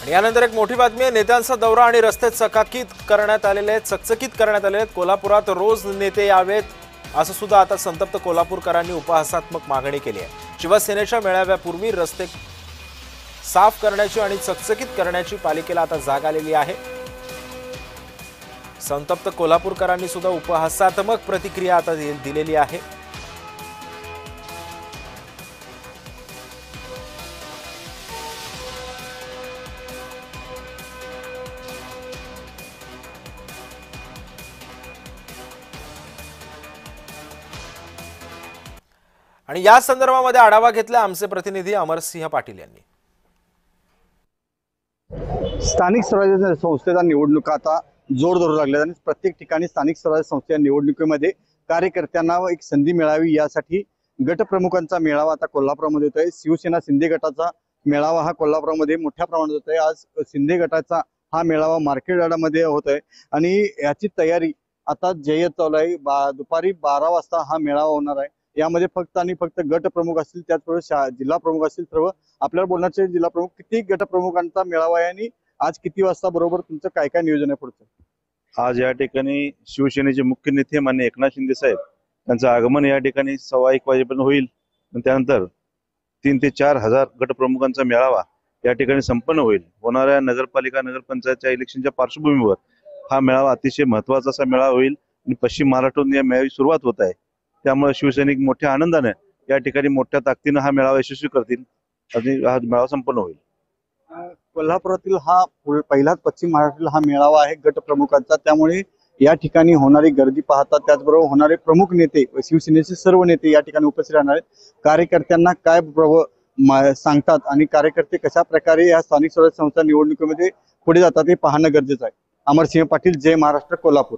आणि यानंतर एक मोठी बातमी आहे। नेत्यांचा दौरा आणि रस्ते चकचकीत करण्यात आलेले आहेत। कोल्हापुरात रोज नेते यावेत असं सुद्धा आता संतप्त कोल्हापूरकरांनी उपहासात्मक मागणी केली आहे। शिवसेनेच्या मेळाव्यापूर्वी रस्ते साफ करण्याची आणि चकचकीत करण्याची पालिकेला आता जाग आलेली आहे। संतप्त कोल्हापूरकरांनी सुद्धा उपहासात्मक प्रतिक्रिया आता दिलेली आहे। आणि या संदर्भामध्ये आढावा घेतला आमचे प्रतिनिधी अमरसिंह पाटील यांनी। स्थानिक स्वराज्य संस्थेच्या निवडणुका आता जोर धरू लागल्या आणि प्रत्येक ठिकाणी स्थानिक स्वराज्य संस्थेच्या निवडणुकीमध्ये कार्यकर्त्यांना एक संधी मिळावी यासाठी गटप्रमुखांचा मेळावा आता कोल्हापूरमध्ये होत आहे। शिवसेना शिंदे गटाचा मेळावा हा कोल्हापूरमध्ये मोठ्या प्रमाणात होत आहे। आज शिंदे गटाचा हा मेळावा मार्केट यार्डामध्ये होत आहे आणि याची तयारी आता जय्यत चालू आहे। दुपारी 12 वाजता हा मेळावा होणार आहे। यामध्ये फक्त आणि फक्त गट प्रमुख असतील, त्याचबरोबर जिल्हा प्रमुख असतील। सर्व आपल्याला बोलण्याचे जिल्हा प्रमुख किती गट प्रमुखांचा मेळावा आहे आणि आज किती वाजता बरोबर तुमचं काय काय नियोजन आहे पुढचं? आज या ठिकाणी शिवसेनेचे मुख्य नेते माननीय एकनाथ शिंदे साहेब यांचं आगमन या ठिकाणी 1:15 वाजेपर्यंत होईल। त्यानंतर 3 ते 4 हजार गटप्रमुखांचा मेळावा या ठिकाणी संपन्न होईल। होणाऱ्या नगरपालिका नगरपंचायतच्या इलेक्शनच्या पार्श्वभूमीवर हा मेळावा अतिशय महत्त्वाचा असा मेळावा होईल आणि पश्चिम महाराष्ट्रातून या मेळाव्याची सुरुवात होत आहे। त्यामुळे शिवसैनिक मोठ्या आनंदाने या ठिकाणी मोठ्या ताकदीने हा मेळावा यशस्वी करतील आणि हा मेळावा संपन्न होईल। कोल्हापुरातील हा पहिलाच पश्चिम महाराष्ट्रातील हा मेळावा आहे गटप्रमुखांचा। त्यामुळे या ठिकाणी होणारी गर्दी पाहता, त्याचबरोबर होणारे प्रमुख नेते शिवसेनेचे सर्व नेते या ठिकाणी उपस्थित राहणार आहेत। कार्यकर्त्यांना काय सांगतात आणि कार्यकर्ते कशा प्रकारे या स्थानिक स्वराज्य संस्था निवडणुकीमध्ये पुढे जातात हे पाहणं गरजेचं आहे। अमरसिंह पाटील, जय महाराष्ट्र, कोल्हापूर।